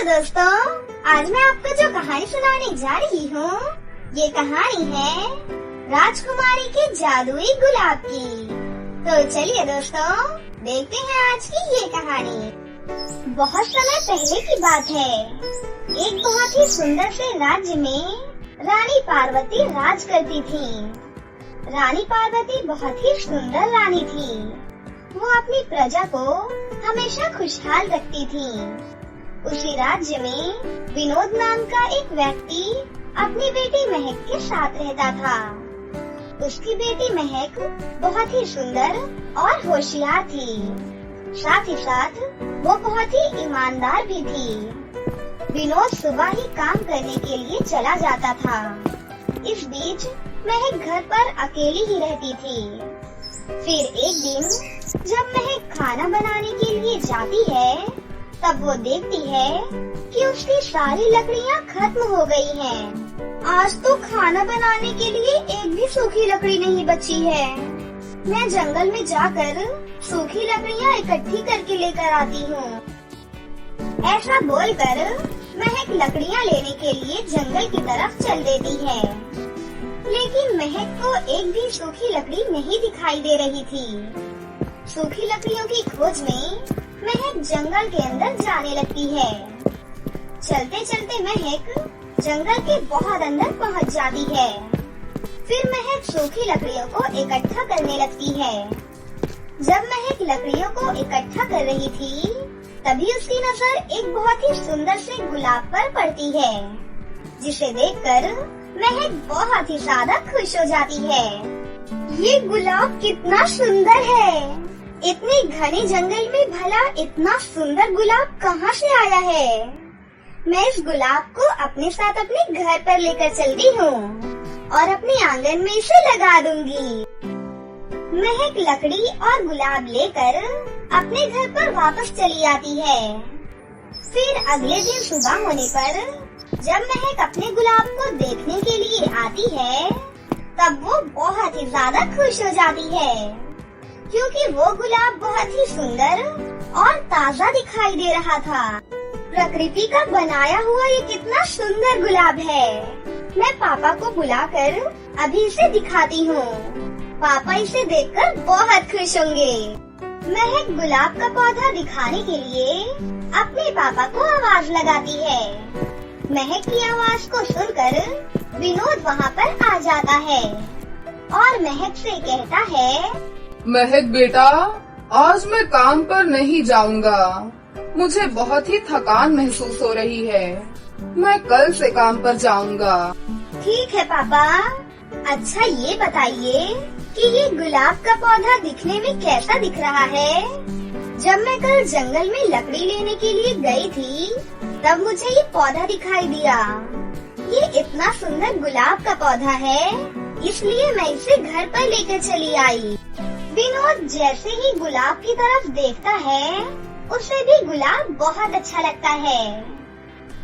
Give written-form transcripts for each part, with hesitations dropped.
दोस्तों, आज मैं आपको जो कहानी सुनाने जा रही हूँ, ये कहानी है राजकुमारी के जादुई गुलाब की। तो चलिए दोस्तों, देखते हैं आज की ये कहानी। बहुत समय पहले की बात है। एक बहुत ही सुंदर से राज्य में रानी पार्वती राज करती थी। रानी पार्वती बहुत ही सुंदर रानी थी। वो अपनी प्रजा को हमेशा खुशहाल रखती थी। उसी राज्य में विनोद नाम का एक व्यक्ति अपनी बेटी महक के साथ रहता था। उसकी बेटी महक बहुत ही सुंदर और होशियार थी। साथ ही साथ वो बहुत ही ईमानदार भी थी। विनोद सुबह ही काम करने के लिए चला जाता था। इस बीच महक घर पर अकेली ही रहती थी। फिर एक दिन जब महक खाना बनाने के लिए जाती है, तब वो देखती है कि उसकी सारी लकड़ियाँ खत्म हो गई हैं। आज तो खाना बनाने के लिए एक भी सूखी लकड़ी नहीं बची है। मैं जंगल में जाकर सूखी लकड़ियाँ इकट्ठी करके लेकर आती हूँ। ऐसा बोलकर महक लकड़ियाँ लेने के लिए जंगल की तरफ चल देती है। लेकिन महक को एक भी सूखी लकड़ी नहीं दिखाई दे रही थी। सूखी लकड़ियों की खोज में महक जंगल के अंदर जाने लगती है। चलते चलते महक जंगल के बहुत अंदर पहुंच जाती है। फिर महक सूखी लकड़ियों को इकट्ठा करने लगती है। जब महक लकड़ियों को इकट्ठा कर रही थी, तभी उसकी नजर एक बहुत ही सुंदर से गुलाब पर पड़ती है, जिसे देखकर महक बहुत ही ज्यादा खुश हो जाती है। ये गुलाब कितना सुंदर है! इतने घने जंगल में भला इतना सुंदर गुलाब कहाँ से आया है? मैं इस गुलाब को अपने साथ अपने घर पर लेकर चलती हूँ और अपने आंगन में इसे लगा दूंगी। महक लकड़ी और गुलाब लेकर अपने घर पर वापस चली आती है। फिर अगले दिन सुबह होने पर जब महक अपने गुलाब को देखने के लिए आती है, तब वो बहुत ही ज्यादा खुश हो जाती है, क्योंकि वो गुलाब बहुत ही सुंदर और ताज़ा दिखाई दे रहा था। प्रकृति का बनाया हुआ ये कितना सुंदर गुलाब है। मैं पापा को बुलाकर अभी इसे दिखाती हूँ। पापा इसे देखकर बहुत खुश होंगे। महक गुलाब का पौधा दिखाने के लिए अपने पापा को आवाज लगाती है। महक की आवाज को सुनकर विनोद वहाँ पर आ जाता है और महक से कहता है, महक बेटा, आज मैं काम पर नहीं जाऊंगा। मुझे बहुत ही थकान महसूस हो रही है। मैं कल से काम पर जाऊंगा। ठीक है पापा। अच्छा ये बताइए कि ये गुलाब का पौधा दिखने में कैसा दिख रहा है? जब मैं कल जंगल में लकड़ी लेने के लिए गई थी, तब मुझे ये पौधा दिखाई दिया। ये इतना सुंदर गुलाब का पौधा है, इसलिए मैं इसे घर पर लेकर चली आई। विनोद जैसे ही गुलाब की तरफ देखता है, उसे भी गुलाब बहुत अच्छा लगता है।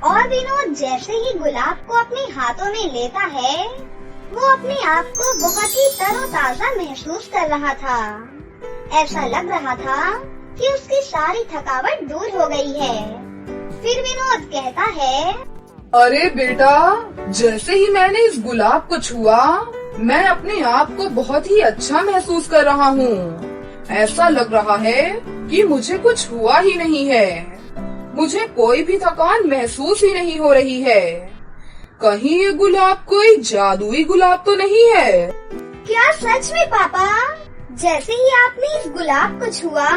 और विनोद जैसे ही गुलाब को अपने हाथों में लेता है, वो अपने आप को बहुत ही तरोताजा महसूस कर रहा था। ऐसा लग रहा था कि उसकी सारी थकावट दूर हो गई है। फिर विनोद कहता है, अरे बेटा, जैसे ही मैंने इस गुलाब को छुआ, मैं अपने आप को बहुत ही अच्छा महसूस कर रहा हूँ। ऐसा लग रहा है कि मुझे कुछ हुआ ही नहीं है। मुझे कोई भी थकान महसूस ही नहीं हो रही है। कहीं ये गुलाब कोई जादुई गुलाब तो नहीं है? क्या सच में पापा? जैसे ही आपने इस गुलाब को छुआ,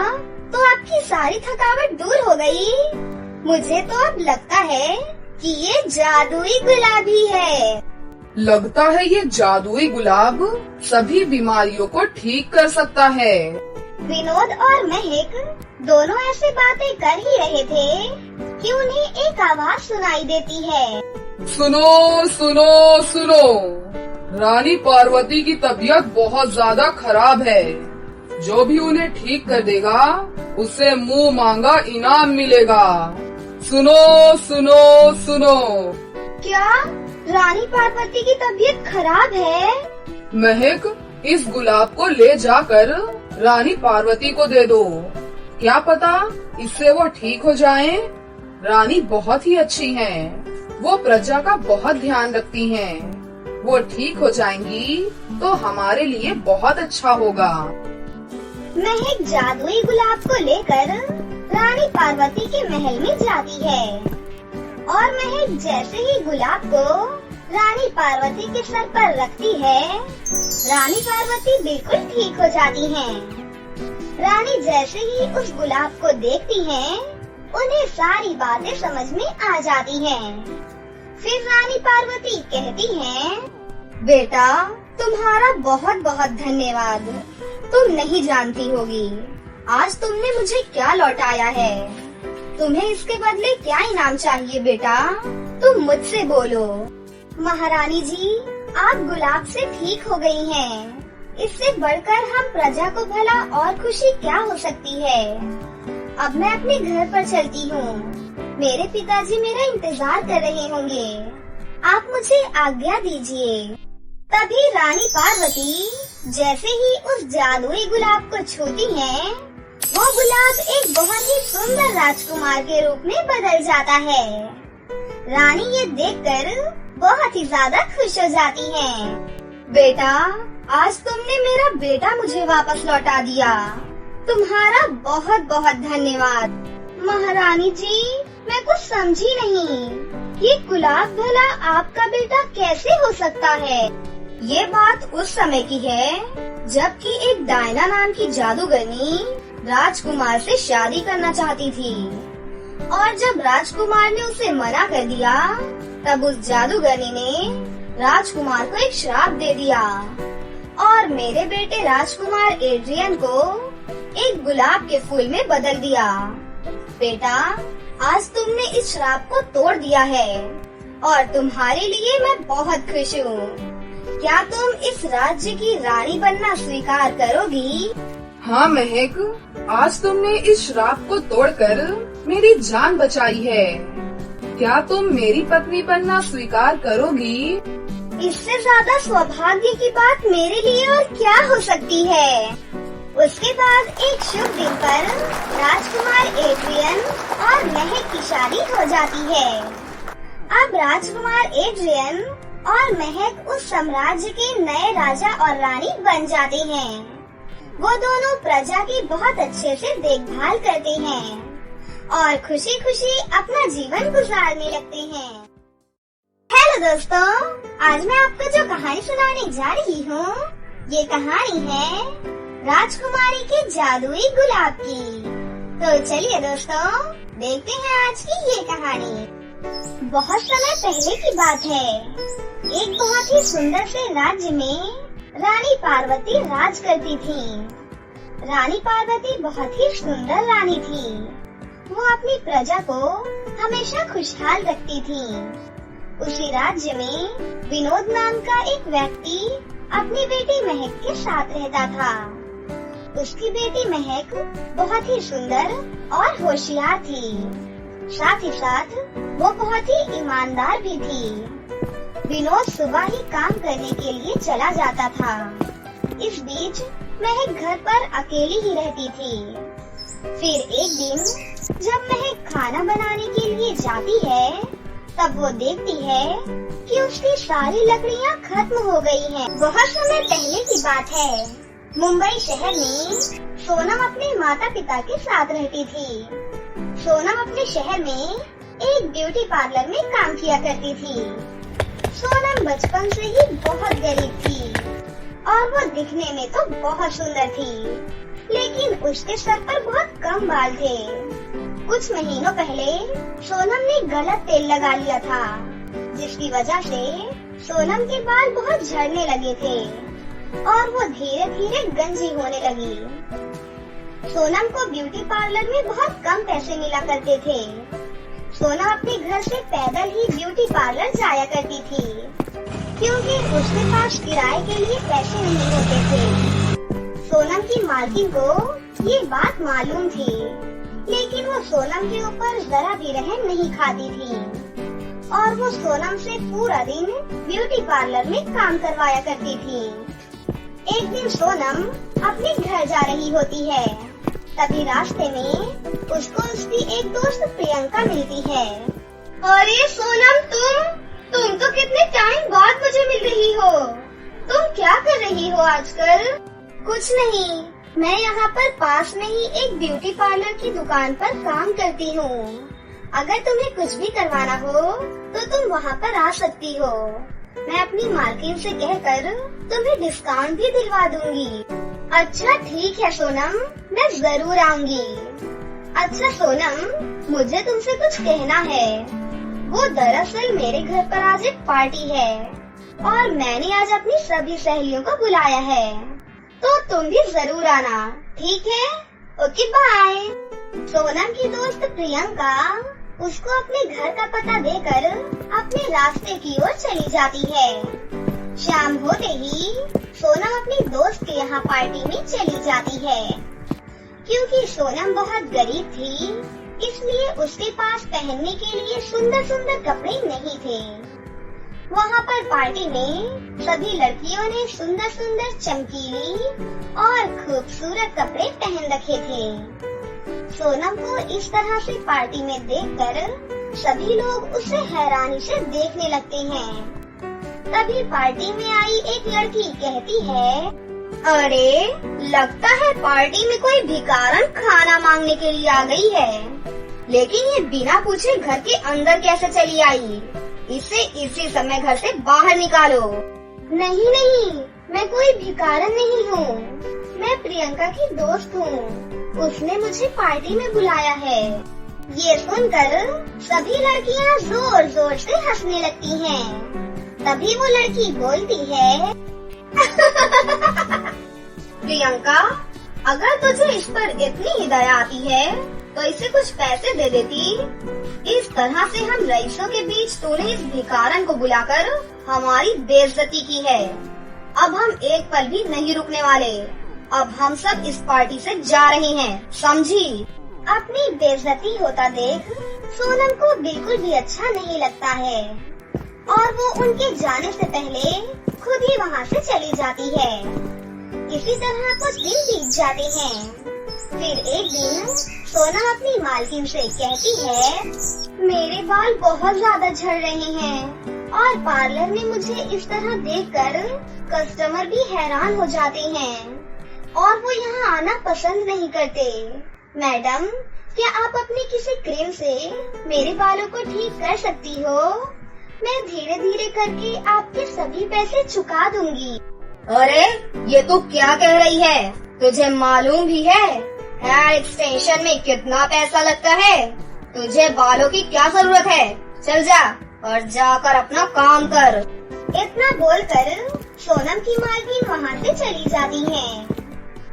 तो आपकी सारी थकावट दूर हो गई। मुझे तो अब लगता है कि ये जादुई गुलाब ही है। लगता है ये जादुई गुलाब सभी बीमारियों को ठीक कर सकता है। विनोद और महक दोनों ऐसी बातें कर ही रहे थे कि उन्हें एक आवाज सुनाई देती है। सुनो सुनो सुनो, रानी पार्वती की तबीयत बहुत ज्यादा खराब है। जो भी उन्हें ठीक कर देगा, उसे मुंह मांगा इनाम मिलेगा। सुनो सुनो सुनो। क्या रानी पार्वती की तबीयत खराब है? महक, इस गुलाब को ले जाकर रानी पार्वती को दे दो। क्या पता इससे वो ठीक हो जाएं। रानी बहुत ही अच्छी हैं। वो प्रजा का बहुत ध्यान रखती हैं। वो ठीक हो जाएंगी तो हमारे लिए बहुत अच्छा होगा। महक जादुई गुलाब को लेकर रानी पार्वती के महल में जाती है और महक जैसे ही गुलाब को रानी पार्वती के सर पर रखती है, रानी पार्वती बिल्कुल ठीक हो जाती हैं। रानी जैसे ही उस गुलाब को देखती हैं, उन्हें सारी बातें समझ में आ जाती हैं। फिर रानी पार्वती कहती हैं, बेटा तुम्हारा बहुत बहुत धन्यवाद। तुम नहीं जानती होगी आज तुमने मुझे क्या लौटाया है। तुम्हें इसके बदले क्या इनाम चाहिए बेटा, तुम मुझसे बोलो। महारानी जी, आप गुलाब से ठीक हो गई हैं। इससे बढ़कर हम प्रजा को भला और खुशी क्या हो सकती है। अब मैं अपने घर पर चलती हूँ। मेरे पिताजी मेरा इंतजार कर रहे होंगे। आप मुझे आज्ञा दीजिए। तभी रानी पार्वती जैसे ही उस जादुई गुलाब को छूती हैं, वो गुलाब एक बहुत ही सुंदर राजकुमार के रूप में बदल जाता है। रानी ये देखकर बहुत ही ज्यादा खुश हो जाती हैं। बेटा, आज तुमने मेरा बेटा मुझे वापस लौटा दिया। तुम्हारा बहुत बहुत धन्यवाद। महारानी जी, मैं कुछ समझी नहीं। ये गुलाब भला आपका बेटा कैसे हो सकता है। ये बात उस समय की है जबकि एक डायना नाम की जादूगरनी राजकुमार से शादी करना चाहती थी और जब राजकुमार ने उसे मना कर दिया, तब उस जादूगरनी ने राजकुमार को एक श्राप दे दिया और मेरे बेटे राजकुमार एड्रियन को एक गुलाब के फूल में बदल दिया। बेटा, आज तुमने इस श्राप को तोड़ दिया है और तुम्हारे लिए मैं बहुत खुश हूँ। क्या तुम इस राज्य की रानी बनना स्वीकार करोगी? हाँ महक, आज तुमने इस श्राप को तोड़कर मेरी जान बचाई है। क्या तुम मेरी पत्नी बनना स्वीकार करोगी? इससे ज्यादा सौभाग्य की बात मेरे लिए और क्या हो सकती है। उसके बाद एक शुभ दिन पर राजकुमार एड्रियन और महक की शादी हो जाती है। अब राजकुमार एड्रियन और महक उस साम्राज्य के नए राजा और रानी बन जाते हैं। वो दोनों प्रजा की बहुत अच्छे से देखभाल करते हैं और खुशी खुशी अपना जीवन गुजारने लगते हैं। हेलो दोस्तों, आज मैं आपको जो कहानी सुनाने जा रही हूँ, ये कहानी है राजकुमारी के जादुई गुलाब की। तो चलिए दोस्तों, देखते हैं आज की ये कहानी। बहुत समय पहले की बात है। एक बहुत ही सुंदर से राज्य में रानी पार्वती राज करती थी। रानी पार्वती बहुत ही सुंदर रानी थी। वो अपनी प्रजा को हमेशा खुशहाल रखती थी। उसी राज्य में विनोद नाम का एक व्यक्ति अपनी बेटी महक के साथ रहता था। उसकी बेटी महक बहुत ही सुंदर और होशियार थी। साथ ही साथ वो बहुत ही ईमानदार भी थी। विनोद सुबह ही काम करने के लिए चला जाता था। इस बीच महक घर पर अकेली ही रहती थी। फिर एक दिन जब महक खाना बनाने के लिए जाती है, तब वो देखती है कि उसकी सारी लकड़ियाँ खत्म हो गई हैं। बहुत समय पहले की बात है। मुंबई शहर में सोनम अपने माता पिता के साथ रहती थी। सोनम अपने शहर में एक ब्यूटी पार्लर में काम किया करती थी। सोनम बचपन से ही बहुत गरीब थी और वो दिखने में तो बहुत सुंदर थी, लेकिन उसके सर पर बहुत कम बाल थे। कुछ महीनों पहले सोनम ने गलत तेल लगा लिया था, जिसकी वजह से सोनम के बाल बहुत झड़ने लगे थे और वो धीरे धीरे गंजी होने लगी। सोनम को ब्यूटी पार्लर में बहुत कम पैसे मिला करते थे। सोनम अपने घर से पैदल ही ब्यूटी पार्लर जाया करती थी, क्योंकि उसके पास किराए के लिए पैसे नहीं होते थे। सोनम की मालकिन को ये बात मालूम थी, लेकिन वो सोनम के ऊपर जरा भी रहम नहीं खाती थी और वो सोनम से पूरा दिन ब्यूटी पार्लर में काम करवाया करती थी। एक दिन सोनम अपने घर जा रही होती है। तभी रास्ते में उसको उसकी एक दोस्त प्रियंका मिलती है। अरे सोनम, तुम तो कितने टाइम बाद मुझे मिल रही हो। तुम क्या कर रही हो आजकल? कुछ नहीं, मैं यहाँ पर पास में ही एक ब्यूटी पार्लर की दुकान पर काम करती हूँ। अगर तुम्हें कुछ भी करवाना हो तो तुम वहाँ पर आ सकती हो। मैं अपनी मालकिन से कहकर तुम्हें डिस्काउंट भी दिलवा दूंगी। अच्छा ठीक है सोनम, मैं जरूर आऊंगी। अच्छा सोनम, मुझे तुमसे कुछ कहना है। वो दरअसल मेरे घर पर आज एक पार्टी है और मैंने आज अपनी सभी सहेलियों को बुलाया है, तो तुम भी जरूर आना, ठीक है? Okay bye. सोनम की दोस्त प्रियंका उसको अपने घर का पता देकर अपने रास्ते की ओर चली जाती है। शाम होते ही सोनम अपनी दोस्त के यहाँ पार्टी में चली जाती है। क्योंकि सोनम बहुत गरीब थी, इसलिए उसके पास पहनने के लिए सुंदर सुंदर कपड़े नहीं थे। वहाँ पर पार्टी में सभी लड़कियों ने सुंदर सुंदर चमकीली और खूबसूरत कपड़े पहन रखे थे। सोनम को इस तरह से पार्टी में देखकर सभी लोग उसे हैरानी से देखने लगते हैं। तभी पार्टी में आई एक लड़की कहती है, अरे लगता है पार्टी में कोई भिखारन खाना मांगने के लिए आ गई है, लेकिन ये बिना पूछे घर के अंदर कैसे चली आई? इसे इसी समय घर से बाहर निकालो। नहीं नहीं, मैं कोई भिखारन नहीं हूँ, मैं प्रियंका की दोस्त हूँ। उसने मुझे पार्टी में बुलाया है। ये सुनकर सभी लड़कियाँ जोर जोर से हंसने लगती हैं। तभी वो लड़की बोलती है, प्रियंका, अगर तुझे इस पर इतनी ही दया आती है तो इसे कुछ पैसे दे देती। इस तरह से हम रईसों के बीच तूने इस भिखारन को बुलाकर हमारी बेइज्जती की है। अब हम एक पल भी नहीं रुकने वाले। अब हम सब इस पार्टी से जा रहे हैं, समझी? अपनी बेइज्जती होता देख सोनम को बिल्कुल भी अच्छा नहीं लगता है और वो उनके जाने से पहले खुद ही वहाँ से चली जाती है। इसी तरह कुछ दिन बीत जाते हैं। फिर एक दिन सोनम अपनी मालकिन से कहती है, मेरे बाल बहुत ज्यादा झड़ रहे हैं और पार्लर में मुझे इस तरह देखकर कस्टमर भी हैरान हो जाते हैं और वो यहाँ आना पसंद नहीं करते। मैडम, क्या आप अपनी किसी क्रीम से मेरे बालों को ठीक कर सकती हो? मैं धीरे धीरे करके आपके सभी पैसे चुका दूंगी। अरे ये तू क्या कह रही है? तुझे मालूम भी है हेयर एक्सटेंशन में कितना पैसा लगता है? तुझे बालों की क्या जरूरत है? चल जा और जाकर अपना काम कर। इतना बोलकर सोनम की मालकिन वहाँ से चली जाती है।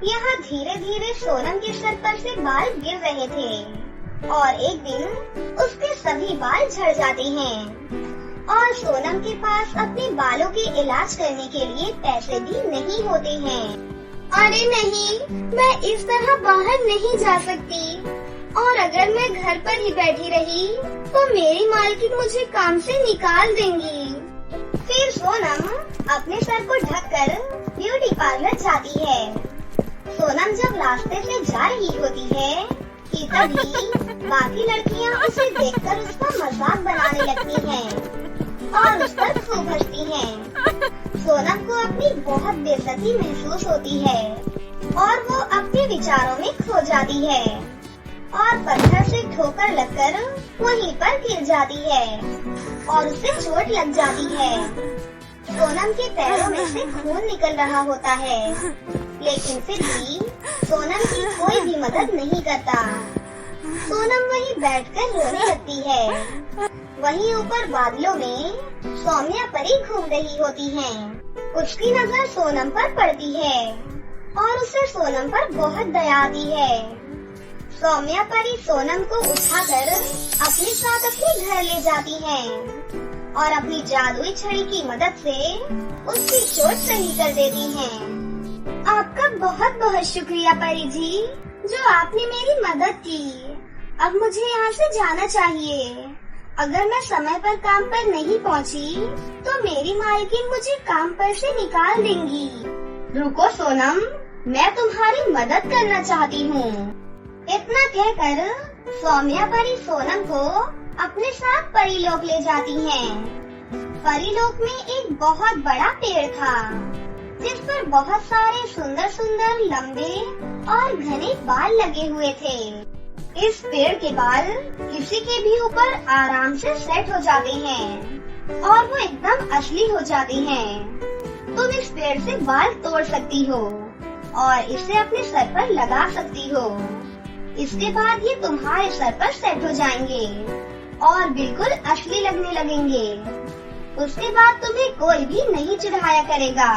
यहाँ धीरे धीरे सोनम के सर पर से बाल गिर रहे थे और एक दिन उसके सभी बाल झड़ जाते हैं और सोनम के पास अपने बालों के इलाज करने के लिए पैसे भी नहीं होते हैं। अरे नहीं, मैं इस तरह बाहर नहीं जा सकती और अगर मैं घर पर ही बैठी रही तो मेरी मालकिन मुझे काम से निकाल देंगी। फिर सोनम अपने सर को ढककर ब्यूटी पार्लर जाती है। सोनम जब रास्ते से जा रही होती है कि तभी बाकी लड़कियां उसे देखकर उसका मजाक बनाने लगती हैं और उस पर खूब हंसती हैं। सोनम को अपनी बहुत बेइज्जती महसूस होती है और वो अपने विचारों में खो जाती है और पत्थर से ठोकर लगकर वहीं पर गिर जाती है और उसे चोट लग जाती है। सोनम के पैरों में से खून निकल रहा होता है, लेकिन फिर भी सोनम की कोई भी मदद नहीं करता। सोनम वहीं बैठकर रोने लगती है। वहीं ऊपर बादलों में सौम्या परी घूम रही होती हैं। उसकी नजर सोनम पर पड़ती है और उसे सोनम पर बहुत दया आती है। सौम्या परी सोनम को उठाकर अपने साथ अपने घर ले जाती है और अपनी जादुई छड़ी की मदद से उसकी चोट सही कर देती हैं। आपका बहुत बहुत शुक्रिया परी जी, जो आपने मेरी मदद की। अब मुझे यहाँ से जाना चाहिए। अगर मैं समय पर काम पर नहीं पहुँची तो मेरी मालकिन मुझे काम पर से निकाल देंगी। रुको सोनम, मैं तुम्हारी मदद करना चाहती हूँ। इतना कहकर सौम्या परी सोनम को अपने साथ परीलोक ले जाती हैं। परीलोक में एक बहुत बड़ा पेड़ था जिस पर बहुत सारे सुंदर सुंदर लंबे और घने बाल लगे हुए थे। इस पेड़ के बाल किसी के भी ऊपर आराम से सेट हो जाते हैं और वो एकदम असली हो जाते हैं। तुम इस पेड़ से बाल तोड़ सकती हो और इसे अपने सर पर लगा सकती हो। इसके बाद ये तुम्हारे सर पर सेट हो जाएंगे और बिल्कुल असली लगने लगेंगे। उसके बाद तुम्हें कोई भी नहीं चिढ़ाया करेगा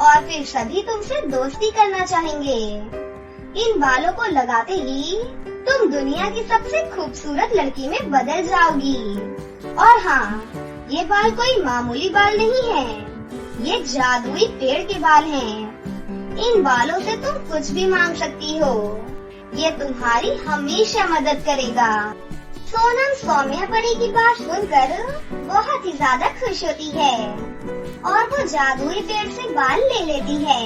और फिर सभी तुमसे दोस्ती करना चाहेंगे। इन बालों को लगाते ही तुम दुनिया की सबसे खूबसूरत लड़की में बदल जाओगी। और हाँ, ये बाल कोई मामूली बाल नहीं है, ये जादुई पेड़ के बाल हैं। इन बालों से तुम कुछ भी मांग सकती हो, ये तुम्हारी हमेशा मदद करेगा। सोनम सौम्या परी की बात सुनकर बहुत ही ज्यादा खुश होती है और वो जादुई पेड़ से बाल ले लेती है।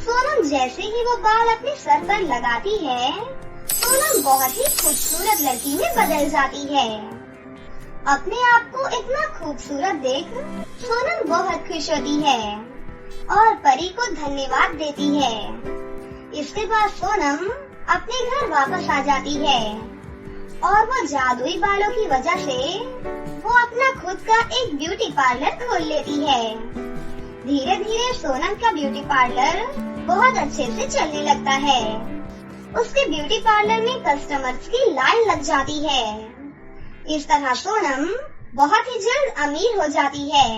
सोनम जैसे ही वो बाल अपने सर पर लगाती है, सोनम बहुत ही खूबसूरत लड़की में बदल जाती है। अपने आप को इतना खूबसूरत देख सोनम बहुत खुश होती है और परी को धन्यवाद देती है। इसके बाद सोनम अपने घर वापस आ जाती है और वो जादुई बालों की वजह से वो अपना खुद का एक ब्यूटी पार्लर खोल लेती है। धीरे धीरे सोनम का ब्यूटी पार्लर बहुत अच्छे से चलने लगता है। उसके ब्यूटी पार्लर में कस्टमर्स की लाइन लग जाती है। इस तरह सोनम बहुत ही जल्द अमीर हो जाती है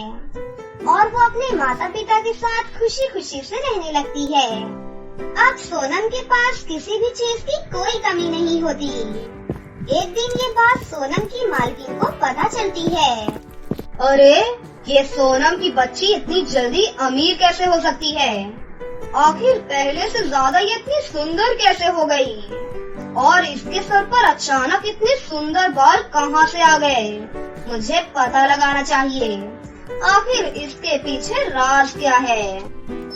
और वो अपने माता पिता के साथ खुशी खुशी से रहने लगती है। अब सोनम के पास किसी भी चीज की कोई कमी नहीं होती। एक दिन ये बात सोनम की मालकिन को पता चलती है। अरे, ये सोनम की बच्ची इतनी जल्दी अमीर कैसे हो सकती है? आखिर पहले से ज्यादा ये इतनी सुंदर कैसे हो गई? और इसके सर पर अचानक इतने सुंदर बाल कहाँ से आ गए? मुझे पता लगाना चाहिए। आखिर इसके पीछे राज क्या है?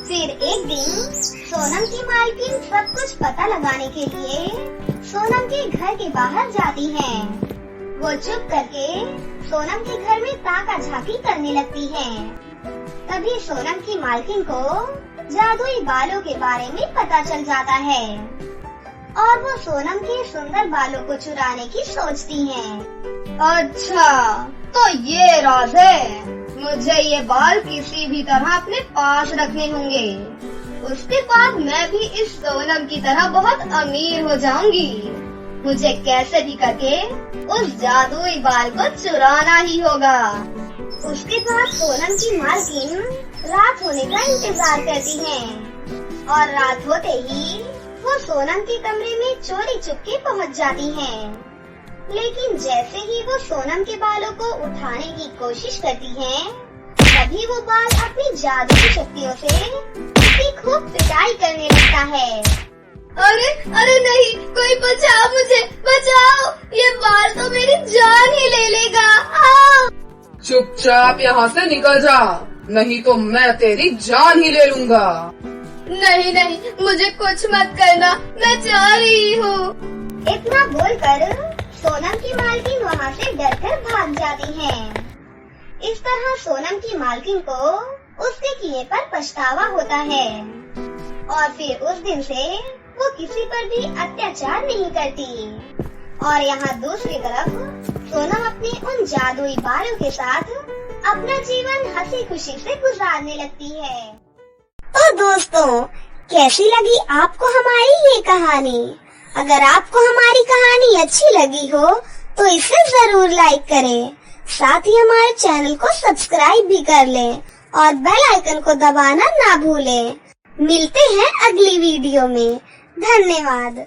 फिर एक दिन सोनम की मालकिन सब कुछ पता लगाने के लिए सोनम के घर के बाहर जाती हैं। वो चुप करके सोनम के घर में ताका झाकी करने लगती हैं। तभी सोनम की मालकिन को जादुई बालों के बारे में पता चल जाता है और वो सोनम के सुंदर बालों को चुराने की सोचती हैं। अच्छा, तो ये राज है। मुझे ये बाल किसी भी तरह अपने पास रखने होंगे। उसके बाद मैं भी इस सोनम की तरह बहुत अमीर हो जाऊंगी। मुझे कैसे भी करके उस जादुई बाल को चुराना ही होगा। उसके बाद सोनम की मालकिन रात होने का इंतजार करती हैं और रात होते ही वो सोनम के कमरे में चोरी चुपके पहुंच जाती हैं। लेकिन जैसे ही वो सोनम के बालों को उठाने की कोशिश करती हैं, तभी वो बाल अपनी जादुई शक्तियों से उसकी खूब पिटाई करने लगता है। अरे अरे नहीं, कोई बचाओ, मुझे बचाओ, ये बाल तो मेरी जान ही ले लेगा। चुपचाप यहाँ से निकल जा, नहीं तो मैं तेरी जान ही ले लूंगा। नहीं नहीं, मुझे कुछ मत करना, मैं जा रही हूँ। इतना बोलकर सोनम की मालकिन वहाँ से डरकर भाग जाती हैं। इस तरह सोनम की मालकिन को उसके किए पर पछतावा होता है और फिर उस दिन से वो किसी पर भी अत्याचार नहीं करती। और यहाँ दूसरी तरफ सोनम अपने उन जादुई बालों के साथ अपना जीवन हंसी खुशी से गुजारने लगती है। तो दोस्तों, कैसी लगी आपको हमारी ये कहानी? अगर आपको हमारी कहानी अच्छी लगी हो तो इसे जरूर लाइक करें, साथ ही हमारे चैनल को सब्सक्राइब भी कर लें और बेल आइकन को दबाना ना भूलें। मिलते हैं अगली वीडियो में। धन्यवाद।